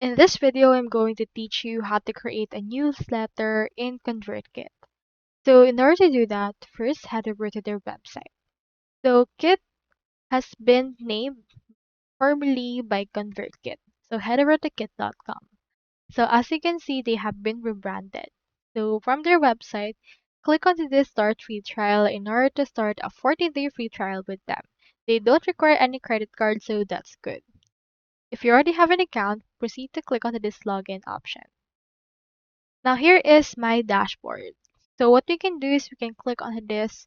In this video, I'm going to teach you how to create a newsletter in Convertkit. So in order to do that, first head over to their website. So Kit has been named formerly by Convertkit. So head over to kit.com. So as you can see, they have been rebranded. So from their website, click onto this start free trial in order to start a 14-day free trial with them. They don't require any credit card, so that's good. If you already have an account, proceed to click onto this login option. Now here is my dashboard. So what we can do is we can click on this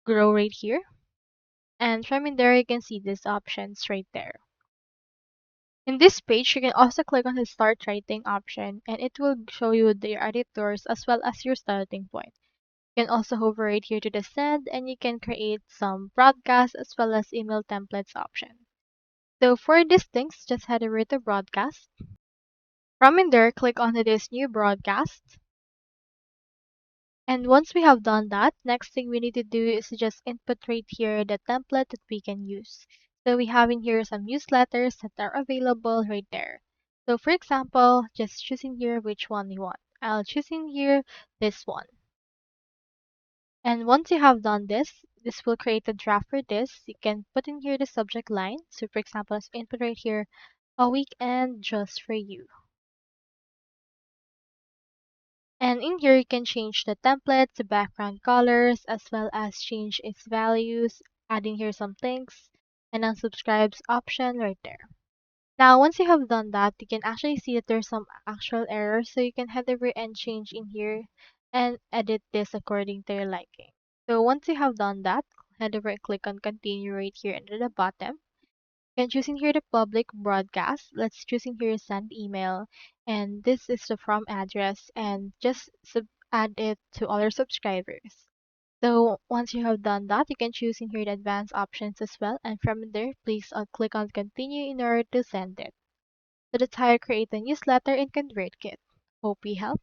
grow right here. And from in there, you can see these options right there. In this page, you can also click on the start writing option and it will show you the editors as well as your starting point. You can also hover right here to the send and you can create some broadcast as well as email templates option. So for these things, just head over to broadcast. From in there, click on this new broadcast. And once we have done that, next thing we need to do is just input right here the template that we can use. So we have in here some newsletters that are available right there. So for example, just choosing here which one you want. I'll choose in here this one. And once you have done this, this will create a draft for this. You can put in here the subject line. So for example, let's input right here, a weekend just for you. And in here, you can change the template, the background colors, as well as change its values, adding here some things, and unsubscribes option right there. Now, once you have done that, you can actually see that there's some actual errors, so you can head over and change in here and edit this according to your liking. So once you have done that, head over and click on continue right here under the bottom. And choosing here the public broadcast, let's choose in here send email, and this is the from address, and just add it to all your subscribers. So once you have done that, you can choose in here the advanced options as well, and from there, please click on continue in order to send it. So that's how you create a newsletter in ConvertKit. Hope we help.